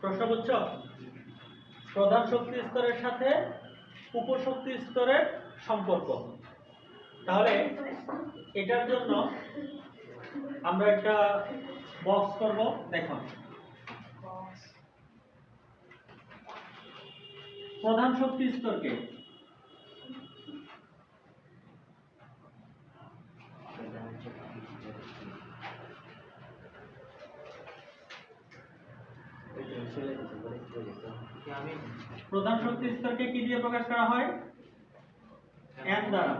প্রশ্ন বুঝছো? প্রধান শক্তি স্তরের সাথে উপশক্তি স্তরের সম্পর্ক। তাহলে এটার জন্য আমরা একটা বক্স করব। দেখো, প্রধান শক্তি স্তরকে প্রধান শক্তি স্তরকে কি দিয়ে প্রকাশ করা হয়? n দ্বারা।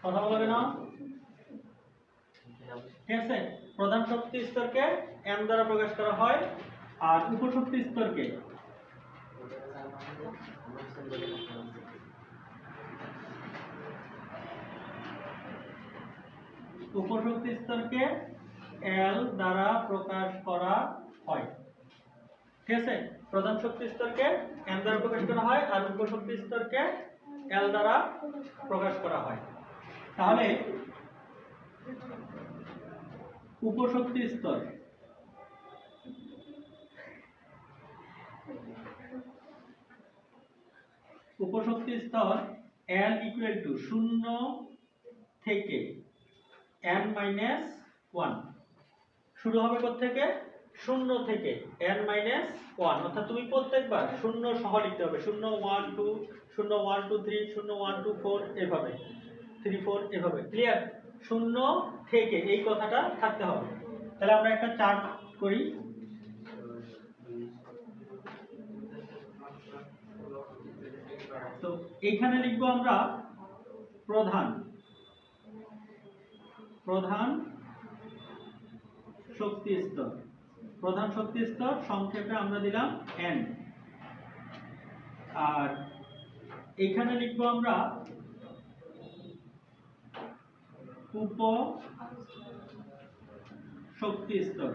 কথা বলবে না? ঠিক আছে, প্রধান শক্তি স্তরকে n দ্বারা প্রকাশ করা হয়, আর উপশক্তি স্তরকে উপশক্তি স্তরকে l দ্বারা প্রকাশ করা হয়। ঠিক আছে, প্রধান শক্তি স্তরকে n দ্বারা প্রকাশ করা হয় আর উপশক্তি স্তরকে l দ্বারা প্রকাশ করা হয়। তাহলে উপশক্তি স্তর l ইকুয়াল টু 0 থেকে n মাইনাস 1। শুরু হবে কোথা থেকে? 0 থেকে n মাইনাস 1। অর্থাৎ তুমি প্রত্যেকবার 0 সহ লিখতে হবে। 0 1 2 0 1 2 3 0 1 2 4 এভাবে 3 4 এভাবে। ক্লিয়ার? 0 থেকে এই কথাটা থাকতে হবে। তাহলে আমরা একটা চার্ট করি। তো এখানে লিখবো আমরা প্রধান শক্তি স্তর। প্রধান শক্তি স্তর সংক্ষেপে আমরা দিলাম n। আর এখানে লিখবো আমরা উপশক্তি স্তর,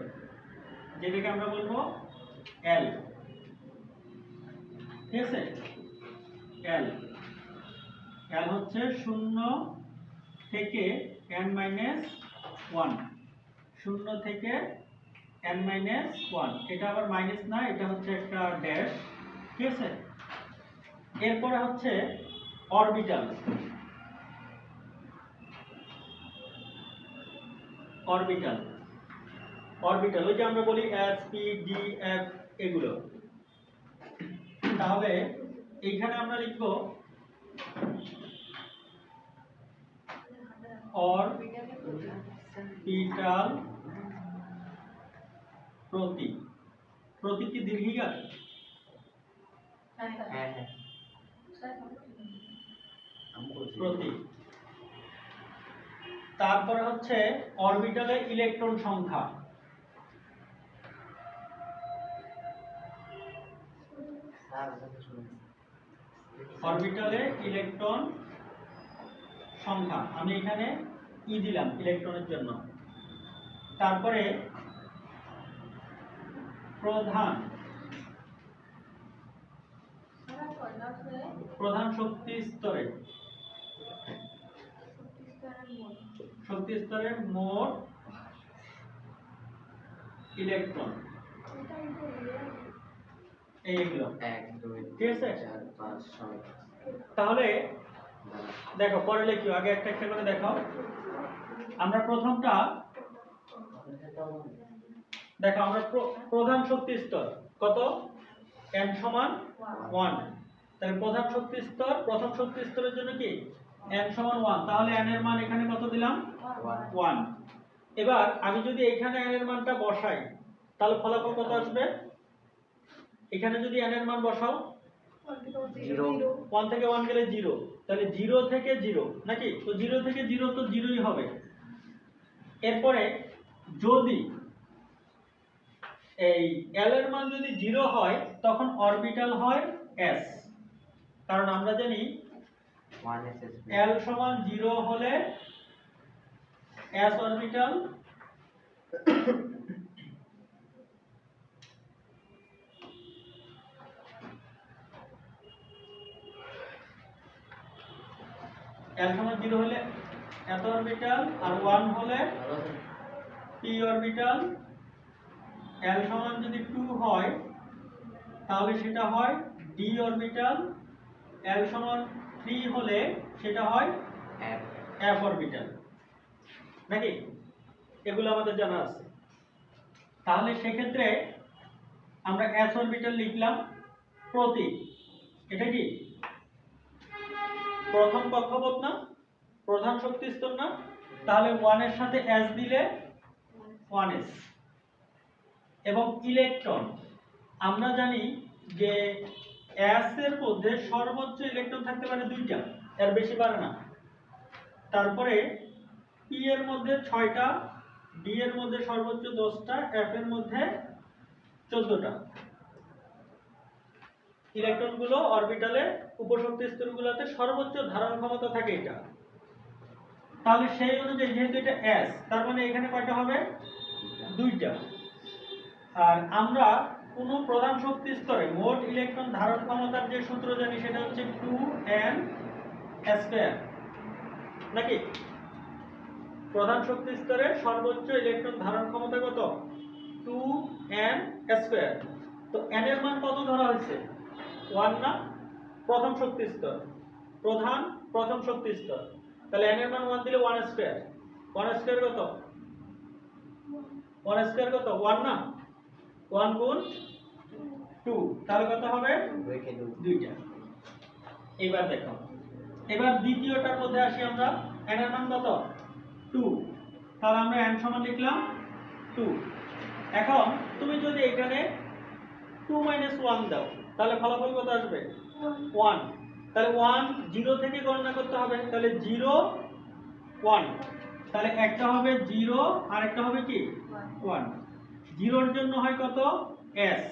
যেটাকে আমরা বলবো l। ঠিক আছে, l হচ্ছে 0 থেকে n মাইনাস 1। 0 থেকে n মাইনাস 1, এটা আবার মাইনাস না, এটা হচ্ছে একটা ড্যাশ। ঠিক আছে, এরপরে হচ্ছে অরবিটাল। ওই যে আমরা বলি s p d f এগুলো। তাহলে এইখানে আমরা লিখবো অরবিটাল প্রতীক কি দীর্ঘিকার? প্রতীক। তারপরে হচ্ছে অরবিটালে ইলেকট্রন সংখ্যা। অরবিটালে ইলেকট্রন সংখ্যা আমি এখানে ই দিলাম ইলেকট্রনের জন্য। তারপরে প্রধান শক্তি স্তরের মোট ইলেকট্রন এইগুলো। ঠিক আছে, তাহলে দেখো পরে লিখি, আগে একটা একটা করে দেখাও। আমরা প্রথমটা দেখো, আমরা প্রধান শক্তি স্তর কত? n সমান 1। তাহলে প্রধান শক্তি স্তর, প্রথম শক্তি স্তরের জন্য কি n সমান 1। তাহলে n এর মান এখানে কত দিলাম? 1। এবার আমি যদি এখানে n এর মানটা বসাই তাহলে ফলাফল কত আসবে? এখানে যদি n এর মান বসাও 1 থেকে 1 গেলে 0, তাহলে 0 থেকে 0 নাকি? তো 0 থেকে 0 তো 0ই হবে। এরপরে যদি এই l এর মান যদি 0 হয় তখন অরবিটাল হয় s। কারণ আমরা জানি l সমান 0 হলে s অরবিটাল l সমান 0 হলে এত অরবিটাল আর 1 হলে p অরবিটাল। l সমান যদি 2 হয় তাহলে সেটা হয় d অরবিটাল। l সমান 3 হলে সেটা হয় f অরবিটাল, নাকি? এগুলো আমাদের জানা আছে। তাহলে সেক্ষেত্রে আমরা s অরবিটাল লিখলাম প্রতীক। এটা কি প্রথম কক্ষপথ না, প্রধান শক্তি স্তর না? তাহলে 1 এর সাথে s দিলে 1s। এবং ইলেকট্রন আমরা জানি যে s এর মধ্যে সর্বোচ্চ ইলেকট্রন থাকতে পারে 2টা, এর বেশি পারে না। তারপরে p এর মধ্যে 6টা, d এর মধ্যে সর্বোচ্চ 10টা, f এর মধ্যে 14টা। ইলেকট্রনগুলো অরবিটালে উপশক্তি স্তরগুলোতে সর্বোচ্চ ধারণ ক্ষমতা থাকে এটা। তাহলে সেই অনুযায়ী যেহেতু এটা s, তার মানে এখানে কয়টা হবে? 2টা। আর আমরা কোন প্রধান শক্তি স্তরে মোট ইলেকট্রন ধারণ ক্ষমতার যে সূত্র জানি সেটা হচ্ছে 2n স্কয়ার, নাকি? প্রধান শক্তি স্তরে সর্বোচ্চ ইলেকট্রন ধারণ ক্ষমতা কত? 2n square. তো n এর মান কত ধরা হয়েছে? 1 না? প্রথম শক্তি স্তর, প্রথম শক্তি স্তর। তাহলে n এর মান 1 দিলে 1 স্কয়ার। 1 স্কয়ার কত? 1 স্কয়ার কত? 1 না? 1 গুণ 2, তাহলে কত হবে? 2টা। এবার দেখো, এবার দ্বিতীয়টার মধ্যে আসি আমরা। n এর মান কত? 2। তাহলে আমরা n সমান লিখলাম 2। এখন তুমি যদি এখানে 2 - 1 দাও তাহলে ফলাফল কত আসবে? 1। তাহলে 1 0 থেকে গণনা করতে হবে। তাহলে 0 1, তাহলে একটা হবে 0 আর একটা হবে কি 1। 0 এর জন্য হয় কত? s।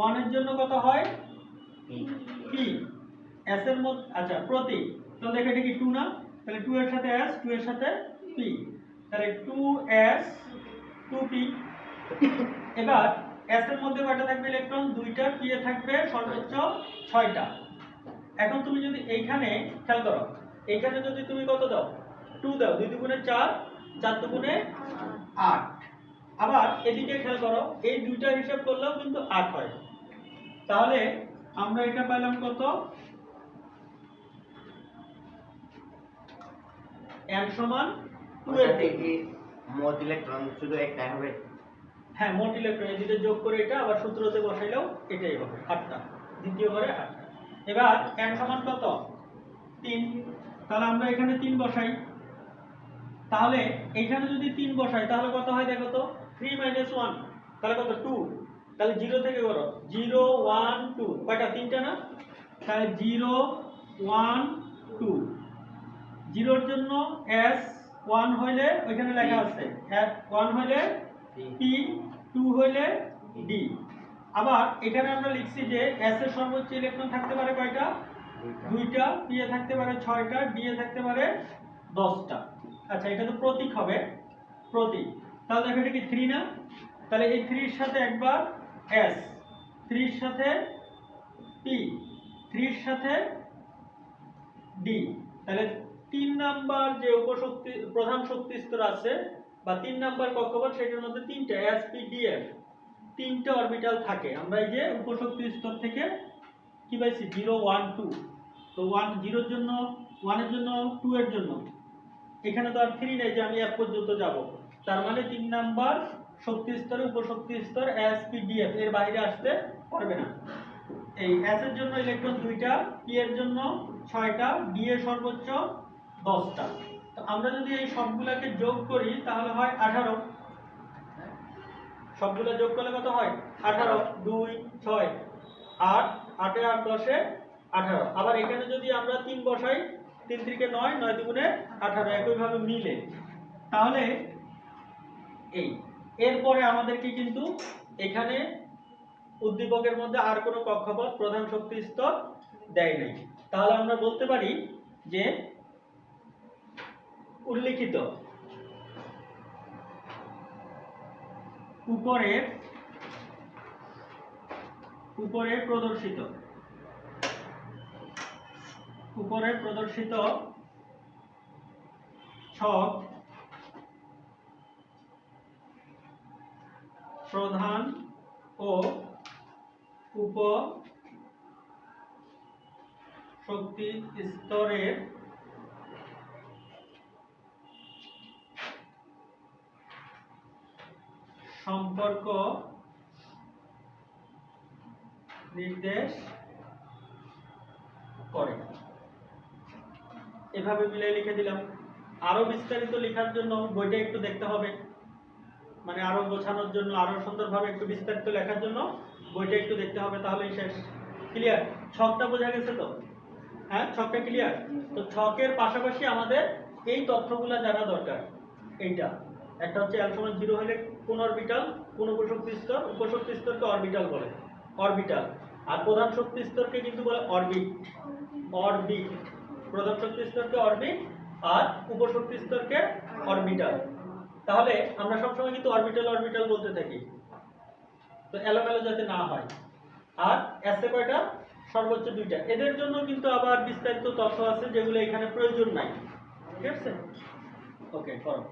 1 এর জন্য কত হয়? p। s এর মধ্যে আচ্ছা প্রতীক, তো দেখো এটা কি 2 না? তাহলে 2 এর সাথে s, 2 এর সাথে p, তাহলে 2s 2p। এবার s এর মধ্যে কয়টা থাকবে ইলেকট্রন? 2টা। p এ থাকবে সর্বোচ্চ 6টা। এখন তুমি যদি এইখানে খেয়াল করো, এইখানে যদি তুমি কত দাও? 2 দাও, 2 দুগুণে 4, 4 দুগুণে 8। আবার এদিকে খেয়াল করো, এই দুইটা হিসাব করলেও কিন্তু 8 হয়। তাহলে আমরা এটা পেলাম কত? n সমান 2 এর থেকে মোট ইলেকট্রন শুধু একটাই হবে। হ্যাঁ, মোট ইলেকট্রন এই দুটো যোগ করে এটা আবার সূত্রতে বসাইলেও এটাই হবে 8টা। দ্বিতীয় ঘরে 8টা। এবার n সমান কত? 3। তাহলে আমরা এখানে 3 বসাই। তাহলে এখানে যদি 3 বসাই তাহলে কত হয় দেখো তো? 3 - 1, তাহলে কত? 2। তাহলে 0 থেকে করো, 0 1 2, কয়টা? 3টা না? তাহলে 0 1 2। 0 এর জন্য s, 1 হইলে ওইখানে লেখা আছে 1 হইলে p, 2 হইলে d। আবার এখানে আমরা লিখছি যে s এর সর্বোচ্চ ইলেকট্রন থাকতে পারে কয়টা? 2টা। p এ থাকতে পারে 6টা, d এ থাকতে পারে 10টা। আচ্ছা, এটা তো প্রতীক হবে, প্রতীক। তাহলে দেখো এটা কি 3 না? তাহলে এই 3 এর সাথে একবার s, 3 এর সাথে p, 3 এর সাথে d। তাহলে 3 নাম্বার যে উপশক্তি প্রধান শক্তি স্তর আছে বা 3 নাম্বার কক্ষপথ, সেটার মধ্যে 3টা s p d f 3টা অরবিটাল থাকে। আমরা এই যে উপশক্তি স্তর থেকে কি পাইছি? 0 1 2। তো 1 0 এর জন্য, 1 এর জন্য, 2 এর জন্য। এখানে তো আর 3 নাই যে আমি f পর্যন্ত যাব। তার মানে 3 নাম্বার শক্তি স্তরে উপশক্তি স্তর s p d f এর বাইরে আসতে পারবে না। এই s এর জন্য ইলেকট্রন 2টা, p এর জন্য 6টা, d এর সর্বোচ্চ 10টা। তো আমরা যদি এই সবগুলোকে যোগ করি তাহলে হয় 18। সবগুলো যোগ করলে কত হয়? 18। 2 6 8, 8 এ 8 10 এ 18। আবার এখানে যদি আমরা 3 বসাই, 3 3 9, 9 দুগুণে 18, একই ভাবে মিলে। তাহলে এই এরপরে আমাদেরকে কিন্তু এখানে উদ্দীপকের মধ্যে আর কোনো কক্ষপথ প্রধান শক্তি স্তর দেয় নাই। তাহলে আমরা বলতে পারি যে উল্লিখিত উপরে প্রদর্শিত ছক প্রধান ও উপ শক্তি স্তরের সম্পর্ক নির্দেশ করে। এভাবে মিলে লিখে দিলাম। আরো বিস্তারিত লেখার জন্য বইটা একটু দেখতে হবে, মানে আরো গোছানোর জন্য, আরো সুন্দরভাবে একটু বিস্তারিত লেখার জন্য বইটা একটু দেখতে হবে, তাহলেই শেষ। ক্লিয়ার? ছকটা বোঝা গেছে তো? হ্যাঁ, ছকটা ক্লিয়ার? তো ছকের পাশাপাশি আমাদের এই তথ্যগুলো জানা দরকার। এইটা একটা হচ্ছে l সমান 0 হলে কোন অরবিটাল, কোন উপশক্তি স্তর, উপশক্তি স্তরকে অরবিটাল বলে, অরবিটাল। আর প্রধান শক্তি স্তরকে কিন্তু বলে অরবিট, অরবিট। প্রধান শক্তি স্তরকে অরবিট আর উপশক্তি স্তরকে অরবিটাল। তাহলে আমরা সবসময় কিন্তু অরবিটাল অরবিটাল বলতে থাকি, তো এলোমেলো যাতে না হয়। আর এসে কয়টা? সর্বোচ্চ 2টা। এদের জন্য কিন্তু আবার বিস্তারিত তথ্য আছে যেগুলো এখানে প্রয়োজন নাই। ঠিক আছে? ওকে, করো।